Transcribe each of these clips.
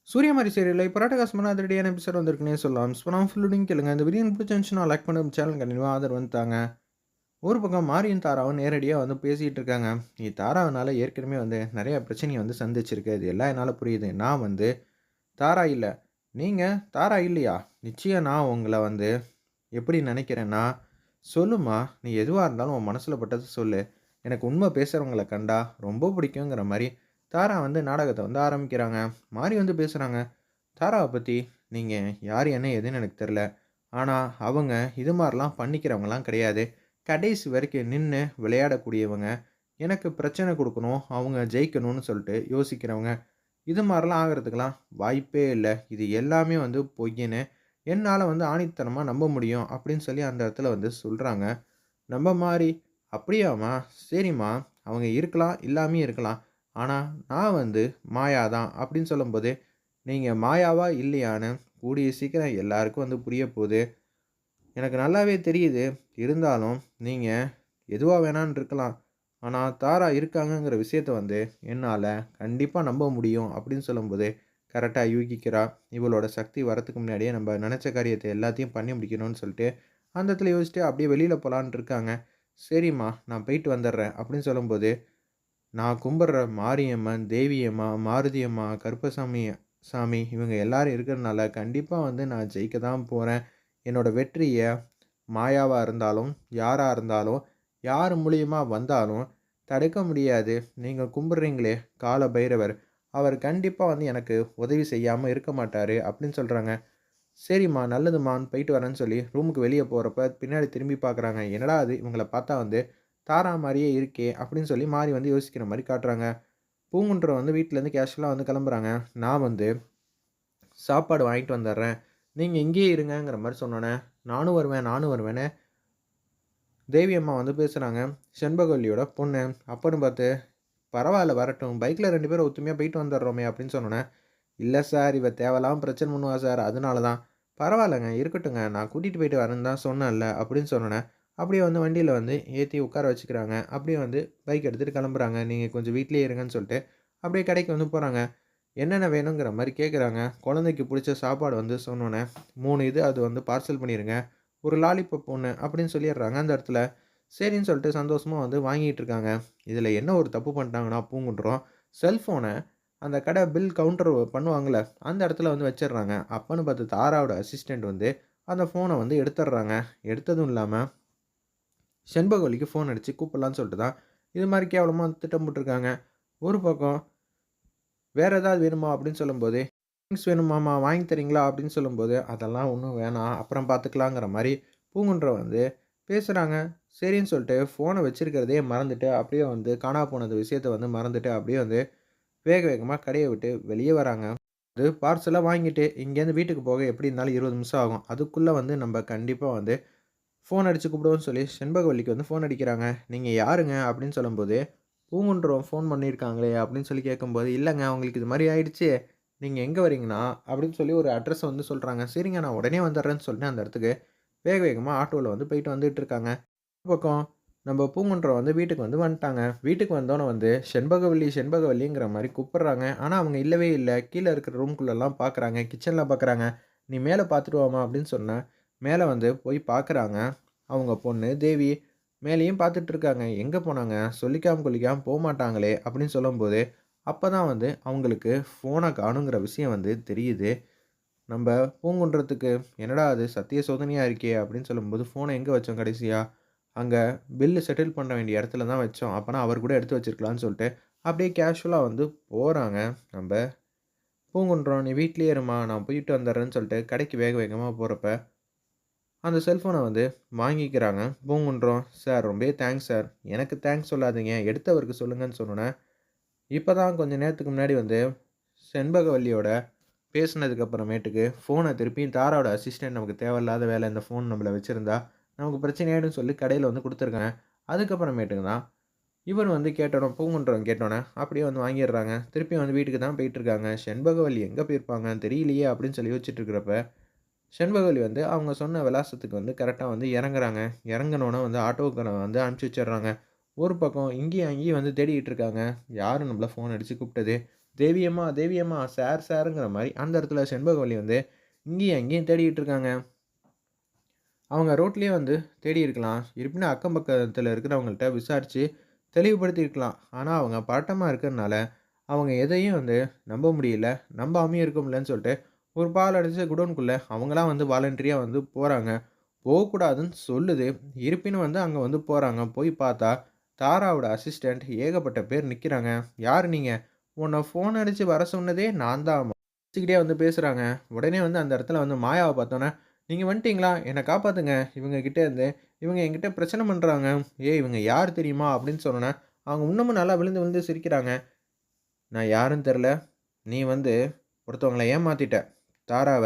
சூரியமாரி சீரியல்ல இப்போ ராட்டகாசமான அதிரடியான எபிசோட் வந்திருக்குன்னே சொல்லலாம். நான் ஃபுல்லுடையும் கேளுங்க. இந்த வீடியோ உங்களுக்கு பிடிச்சிருந்துச்சுன்னா லைக் பண்ணுங்க. சேனல் கண்டிப்பா ஆதரவு வந்து தாங்க. ஒரு பக்கம் மாரியும் தாராவும் நேரடியா வந்து பேசிட்டு இருக்காங்க. நீ தாராவினால ஏற்கனவே வந்து நெறைய பிரச்சனைய வந்து சந்திச்சிருக்க. இது எல்லாம் என்னால புரியுது. நான் வந்து தாரா இல்ல. நீங்க தாரா இல்லையா? நிச்சயம் நான் உங்கள வந்து எப்படி நெனைக்கிறேன்னா, சொல்லுமா, நீ எதுவா இருந்தாலும் உன் மனசுல பட்டத சொல்லு. எனக்கு உண்ம பேசுறவங்கள கண்டா ரொம்ப பிடிக்குங்கிற மாரி தாரா வந்து நாடகத்த வந்து ஆரம்பிக்கிறாங்க. மாரி வந்து பேசுறாங்க. தாராவ பத்தி நீங்க யார், என்ன, ஏதுன்னு எனக்கு தெரியல. ஆனா, அவங்க இது மாரிலாம் பண்ணிக்கிறவங்கலாம் கிடையாது. கடைசி வரைக்கும் நின்னு விளையாடக்கூடியவங்க. எனக்கு பிரச்சனை குடுக்கணும், அவங்க ஜெயிக்கணும்னு சொல்ட்டு யோசிக்கிறவங்க. இது மாரிலாம் ஆகுறதுக்கெல்லாம் வாய்ப்பே இல்ல. இது எல்லாமே வந்து பொய்யின்னு என்னால வந்து ஆணித்தனமா நம்ப முடியும் அப்படின்னு சொல்லி அந்த இடத்துல வந்து சொல்றாங்க. நம்ம மாரி, "அப்படியாம்மா! சரிம்மா. அவங்க இருக்கலாம், இல்லாமயும் இருக்கலாம். ஆனா, நான் வந்து மாயா தான்." அப்படின்னு சொல்லும்போது, நீங்க மாயாவா? இல்லையான்னு கூடிய சீக்கிரம் எல்லாருக்கும் வந்து புரிய போது. எனக்கு நல்லாவே தெரியுது. இருந்தாலும், நீங்க எதுவா வேணான்னு இருக்கலாம். ஆனா, தாரா இருக்காங்கங்கிற விஷயத்த வந்து என்னால கண்டிப்பா நம்ப முடியும் அப்படின்னு சொல்லும்போது, கரெக்ட்டா யூகிக்கிறா. இவளோட சக்தி வரதுக்கு முன்னாடியே நம்ம நெனச்ச காரியத்த எல்லாத்தையும் பண்ணி முடிக்கணும்னு சொல்லிட்டு, அந்த இடத்துல யோசிச்சுட்டு அப்படியே வெளியில போலான்ட்டு இருக்காங்க. "சரிம்மா, நான் போயிட்டு வந்துடுறேன்." அப்படின்னு சொல்லும்போது, நான் கும்பிடுற மாரியம்மன், தேவியம்மா, மாருதியம்மா, கருப்பசாமி சாமி இவங்க எல்லாரும் இருக்கிறனால கண்டிப்பா வந்து நான் ஜெயிக்க தான் போறேன். என்னோட வெற்றிய மாயாவா இருந்தாலும், யாரா இருந்தாலும், யார் மூலியமா வந்தாலும் தடுக்க முடியாது. நீங்க கும்பிடுறீங்களே கால பைரவர், அவர் கண்டிப்பா வந்து எனக்கு உதவி செய்யாம இருக்க மாட்டாரு அப்படின்னு சொல்றாங்க. சரிம்மா, நல்லதும்மான்னு போயிட்டு வரேன்னு சொல்லி ரூமுக்கு வெளிய போறப்ப பின்னாடி திரும்பி பார்க்குறாங்க. என்னடா இது இவங்கள பார்த்தா வந்து தாரா மாரியே இருக்கே! அப்படின்னு சொல்லி மாறி வந்து யோசிக்கிற மாரி காட்டுறாங்க. பூங்குன்றன் வந்து வீட்லேருந்து கேஷுவலா வந்து கிளம்புறாங்க. நான் வந்து சாப்பாடு வாங்கிட்டு வந்துர்றேன். நீங்க இங்கேயே இருங்கங்கிற மாரி சொன்னோனே, நானும் வருவேன், நானும் வருவேன்னு தேவி அம்மா வந்து பேசுறாங்க. செண்பகவல்லியோட பொண்ணு. அப்பன்னு பார்த்து, பரவால்ல வரட்டும். பைக்ல 2 பேரும் ஒத்துமையா போயிட்டு வந்துர்றோமே அப்படின்னு சொன்னோனே, இல்ல சார், இவ தேவையில்லாம பிரச்சனை பண்ணுவா சார். அதனால தான். பரவால்லங்க, இருக்கட்டுங்க. நான் கூட்டிட்டு போயிட்டு வரேன்னு தான் சொன்னேன்ல அப்படின்னு சொன்னோனே, அப்படியே வந்து வண்டியில வந்து ஏத்தி உட்கார வச்சுக்கிறாங்க. அப்படியே வந்து பைக் எடுத்துட்டு கிளம்புறாங்க. நீங்க கொஞ்சம் வீட்லயே இருங்கன்னு சொல்லிட்டு, அப்படியே கடைக்கு வந்து போறாங்க. என்னென்ன வேணுங்கிற மாரி கேட்குறாங்க. குழந்தைக்கு புடிச்ச சாப்பாடு வந்து சொன்னோனே, 3 இது அது வந்து பார்சல் பண்ணிருங்க. ஒரு லாலிபாப் 1 அப்படின்னு சொல்லிடுறாங்க அந்த இடத்துல. சரின்னு சொல்லிட்டு சந்தோஷமா வந்து வாங்கிட்டு இருக்காங்க. இதில என்ன ஒரு தப்பு பண்ணிட்டாங்கன்னா பூங்குன்றோம், செல்ஃபோன அந்த கடை பில் கவுண்டர் பண்ணுவாங்கல்ல, அந்த இடத்துல வந்து வச்சிடுறாங்க. அப்பன்னு பார்த்து தாராவோட அசிஸ்டன்ட் வந்து அந்த ஃபோன வந்து எடுத்துடுறாங்க. எடுத்ததும் இல்லாம செண்பகவல்லிக்கு ஃபோன் அடிச்சு கூப்பிடலான்னு சொல்லிட்டு தான், இது மாரி கேவலமா திட்டம் போட்டுருக்காங்க. ஒரு பக்கம் வேற ஏதாவது வேணுமா? அப்படின்னு சொல்லும்போது, திங்ஸ் வேணுமாமா வாங்கி தரீங்களா? அப்படின்னு சொல்லும்போது, அதெல்லாம் ஒண்ணும் வேணாம். அப்புறம் பார்த்துக்கலாங்கிற மாரி பூங்குன்றன் வந்து பேசுறாங்க. சரின்னு சொல்லிட்டு ஃபோன வச்சிருக்கிறதையே மறந்துட்டு, அப்படியே வந்து காணா போனது விஷயத்த வந்து மறந்துட்டு, அப்படியே வந்து வேக வேகமா கடைய விட்டு வெளிய வராங்க. அது பார்சலா வாங்கிட்டு இங்கேருந்து வீட்டுக்கு போக எப்படி இருந்தாலும் 20 நிமிஷம் ஆகும். அதுக்குள்ள வந்து நம்ப கண்டிப்பா வந்து ஃபோன் அடிச்சு கூப்பிடுவோம்னு சொல்லி செண்பகவல்லிக்கு வந்து ஃபோன் அடிக்கிறாங்க. "நீங்க யாருங்க?" அப்படின்னு சொல்லும்போது, "பூங்குன்றோம் ஃபோன் பண்ணியிருக்காங்களே" அப்படின்னு சொல்லி கேட்கும்போது, "இல்லங்க அவங்களுக்கு இது மாரி ஆயிடுச்சு. நீங்க எங்க வரீங்கன்னா" அப்படின்னு சொல்லி ஒரு அட்ரஸ வந்து சொல்றாங்க. "சரிங்க நான் உடனே வந்துடுறேன்னு" சொல்லிட்டு அந்த இடத்துக்கு வேக வேகமா ஆட்டோல வந்து போயிட்டு வந்துட்டு இருக்காங்க. ஒரு பக்கம் நம்ம பூங்குன்றன் வந்து வீட்டுக்கு வந்து வந்துட்டாங்க. வீட்டுக்கு வந்தோனே வந்து செண்பகவல்லி, செண்பகவல்லிங்கிற மாரி கூப்பிடுறாங்க. ஆனா அவங்க இல்லவே இல்ல. கீழ இருக்கிற ரூம்குள்ளலாம் பார்க்குறாங்க. கிச்சன்ல பார்க்குறாங்க. "நீ மேல பார்த்துட்டு வாம்மா" அப்படின்னு சொன்னேன். மேல வந்து போய் பார்க்குறாங்க. அவங்க பொண்ணு தேவி. மேலேயும் பார்த்துட்டு இருக்காங்க. எங்க போனாங்க? சொல்லிக்காம கொள்ளிக்காம போமாட்டாங்களே! அப்படின்னு சொல்லும்போது, அப்பதான் வந்து அவங்களுக்கு ஃபோன காணுங்கிற விஷயம் வந்து தெரியுது. நம்ப பூங்குன்றத்துக்கு "என்னடா இது சத்திய சோதனையா இருக்கே!" அப்படின்னு சொல்லும்போது, "ஃபோன எங்க வச்சோம் கடைசியா?" "அங்க பில் செட்டில் பண்ண வேண்டிய இடத்துல தான் வச்சோம். அப்பன்னா அவர் கூட எடுத்து வச்சிருக்கலாம்ன்னு" சொல்லிட்டு, அப்படியே கேஷுவலா வந்து போறாங்க. நம்ப பூங்குன்றோம், "நீ வீட்லயே இரும்மா, நான் போயிட்டு வந்துர்றேன்னு" சொல்லிட்டு கடைக்கு வேக வேகமா போறப்ப அந்த செல்ஃபோன வந்து வாங்கிக்கிறாங்க. பூங்குன்றோம், "சார் ரொம்பவே தேங்க்ஸ் சார்." "எனக்கு தேங்க்ஸ் சொல்லாதீங்க. எடுத்தவருக்கு சொல்லுங்கன்னு" சொன்னோனே, இப்பதான் கொஞ்ச நேரத்துக்கு முன்னாடி வந்து செண்பகவல்லியோட பேசினதுக்கு அப்புறமேட்டுக்கு ஃபோன திருப்பியும் தாராவோட அசிஸ்டன்ட் நமக்கு தேவையில்லாத வேலை இந்த ஃபோன் நம்மள வச்சிருந்தா, நமக்கு பிரச்சனையாயிடும்னு சொல்லி கடையில வந்து குடுத்துருக்காங்க. அதுக்கப்புறமேட்டுக்கு தான் இவரு வந்து கேட்டோனே பூங்குன்றன் கேட்டோனே, அப்படியே வந்து வாங்கிடுறாங்க. திருப்பியும் வந்து வீட்டுக்கு தான் போயிட்டுருக்காங்க. "செண்பகவல்லி எங்க போயிருப்பாங்க தெரியலையே!" அப்படின்னு சொல்லி யோசிச்சுட்டு இருக்கிறப்ப செண்பகவல்லி வந்து அவங்க சொன்ன விலாசத்துக்கு வந்து கரெக்ட்டா வந்து இறங்குறாங்க. இறங்குனோன வந்து ஆட்டோக்காரன் வந்து அனுப்பிச்சு வச்சுர்றாங்க. ஒரு பக்கம் இங்கேயும் அங்கேயும் வந்து தேடிக்கிட்டு இருக்காங்க. யாரு நம்மள ஃபோன் அடிச்சு கூப்பிட்டது? தேவியம்மா, தேவியம்மா, சாருங்கிற மாரி அந்த இடத்துல செண்பகவல்லி வந்து இங்கேயும் அங்கேயும் தேடிக்கிட்டு இருக்காங்க. அவங்க ரோட்லயே வந்து தேடி இருக்கலாம். இருப்பினும் அக்கம் பக்கத்துல இருக்கிறவங்கள்ட்ட விசாரிச்சு தெளிவுபடுத்தியிருக்கலாம். ஆனா, அவங்க பதட்டமா இருக்கிறனால, அவங்க எதையும் வந்து நம்ப முடியல. நம்பாமயும் இருக்க முடியலன்னு சொல்லிட்டு, ஒரு பாழ் அடைஞ்ச குடோன்குள்ள அவங்களா வந்து வாலண்டரியா வந்து போறாங்க. போக்கூடாதுன்னு சொல்லுது. இருப்பினும் வந்து அங்க வந்து போறாங்க. போய் பார்த்தா, தாராவோட அசிஸ்டன்ட் ஏகப்பட்ட பேர் நிக்கிறாங்க. "யாரு நீங்க? உன்ன ஃபோன் அடிச்சு வர சொன்னதே நான் தான்." சிரிச்சுக்கிட்டே வந்து பேசுறாங்க. உடனே வந்து அந்த இடத்துல வந்து மாயாவ பார்த்தோனே, "நீங்க வந்துட்டீங்களா? என்ன காப்பாத்துங்க. இவங்க கிட்ட இருந்து இவங்க என்கிட்ட பிரச்சனை பண்றாங்க. ஏய் இவங்க யார் தெரியுமா?" அப்படின்னு சொன்னோனே, அவங்க இன்னமும் நல்லா விழுந்து விழுந்து சிரிக்கிறாங்க. "நான் யாருன்னு தெரியல. நீ வந்து ஒருத்தவங்கள ஏமாத்திட்ட. தாராவ.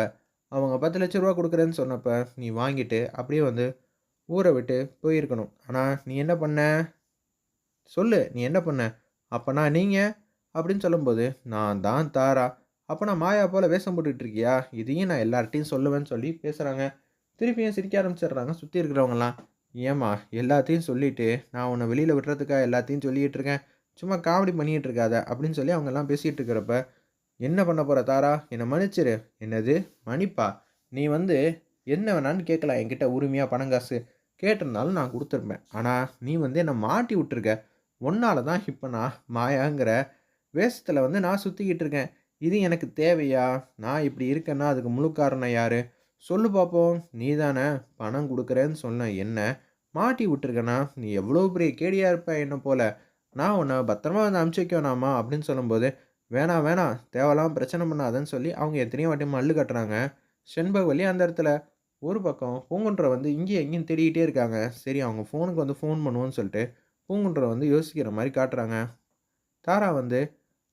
அவங்க ரூ. 10,00,000 குடுக்குறேன்னு சொன்னப்ப, நீ வாங்கிட்டு அப்படியே வந்து ஊர விட்டு போயிருக்கணும். ஆனா நீ என்ன பண்ண? சொல்லு. நீ என்ன பண்ண? அப்பன்னா நீங்க?" அப்படின்னு சொல்லும்போது, "நான் தான் தாரா." "அப்ப நான் மாயா போல வேஷம் போட்டுட்டு இருக்கியா? இதையும் நான் எல்லார்ட்டயும் சொல்லுவேன்னு" சொல்லி பேசுறாங்க. திருப்பியும் சிரிக்க ஆரம்பிச்சுடுறாங்க சுத்தி இருக்கிறவங்கலாம். "ஏம்மா எல்லாத்தையும் சொல்லிட்டு, நான் உன்ன வெளியில விடுறதுக்கா எல்லாத்தையும் சொல்லிக்கிட்டு இருக்கேன். சும்மா காமெடி பண்ணிக்கிட்டு இருக்காத." அப்படின்னு சொல்லி அவங்கலாம் பேசிட்டு இருக்கிறப்ப, "என்ன பண்ண போற தாரா? என்ன மன்னிச்சிரு." "என்னது? மன்னிப்பா? நீ வந்து என்ன வேணாலும் கேட்கலாம் என்கிட்ட உரிமையா பணம் காசு. கேட்டிருந்தாலும் நான் குடுத்துருப்பேன். ஆனா நீ வந்து என்ன மாட்டி விட்டுருக்க. உன்னால தான் இப்ப நான் மாயாங்கிற வேஷத்துல வந்து நான் சுத்திக்கிட்டு இருக்கேன். இது எனக்கு தேவையா? நான் இப்படி இருக்கேன்னா, அதுக்கு முழு காரணம் யாரு? சொல்லு பாப்போம். நீ தானே பணம் குடுக்குறேன்னு சொன்ன என்ன, மாட்டி விட்டுருக்கனா? நீ எவ்வளோ பெரிய கேடியா இருப்ப என்ன போல. நான் உன்ன பத்திரமா வந்து அனுப்பிச்சு வைக்க வேணாமா?" அப்படின்னு சொல்லும்போது, "வேணாம், வேணாம். தேவையில்லாம பிரச்சனை பண்ணாதன்னு" சொல்லி அவங்க எத்தனையோ வாட்டி மல்லு கட்டுறாங்க. செண்பகவல்லி அந்த இடத்துல ஒரு பக்கம் பூங்குன்றன் வந்து இங்கேயும் அங்கேயும் தேடிக்கிட்டே இருக்காங்க. சரி அவங்க ஃபோனுக்கு வந்து ஃபோன் பண்ணுவோம்ன்னு சொல்லிட்டு, பூங்குன்றன் வந்து யோசிக்கிற மாரி காட்டுறாங்க. தாரா வந்து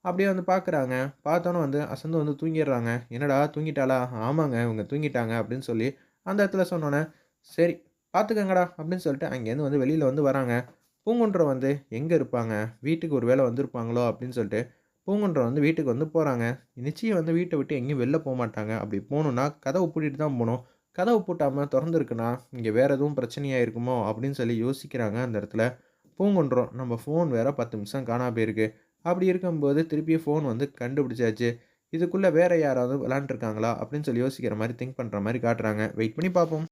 அப்படியே வந்து பார்க்குறாங்க. பார்த்தோனே வந்து அசந்து வந்து தூங்கிர்றாங்க. "என்னடா தூங்கிட்டாளா?" "ஆமாங்க, இவங்க தூங்கிட்டாங்க." அப்படின்னு சொல்லி அந்த இடத்துல சொன்னோனே, "சரி பார்த்துக்கங்கடா." அப்படின்னு சொல்லிட்டு அங்கேருந்து வந்து வெளியில வந்து வராங்க. பூங்குன்றன் வந்து எங்க இருப்பாங்க? வீட்டுக்கு ஒரு வேள வந்திருப்பாங்களோ அப்படின்னு சொல்லிட்டு, பூங்குன்றன் வந்து வீட்டுக்கு வந்து போறாங்க. நிச்சயம் வந்து வீட்ட விட்டு எங்கேயும் வெளில போமாட்டாங்க. அப்படி போணும்னா கதவு பூட்டிட்டு தான் போணும். கதவு பூட்டாம தொறந்திருக்குன்னா, இங்க வேற எதுவும் பிரச்சனையா இருக்குமோ அப்படின்னு சொல்லி யோசிக்கிறாங்க அந்த இடத்துல. பூங்குன்றோம். நம்ம ஃபோன் வேற 10 நிமிஷம் காணாம போயிருக்கு. அப்படி இருக்கும்போது திருப்பியும் ஃபோன் வந்து கண்டுபிடிச்சாச்சு. இதுக்குள்ள வேற யாராவது விளையாண்டுருக்காங்களா? அப்படின்னு சொல்லி யோசிக்கிற மாரி திங்க் பண்ற மாரி காட்டுறாங்க. வெயிட் பண்ணி பார்ப்போம்.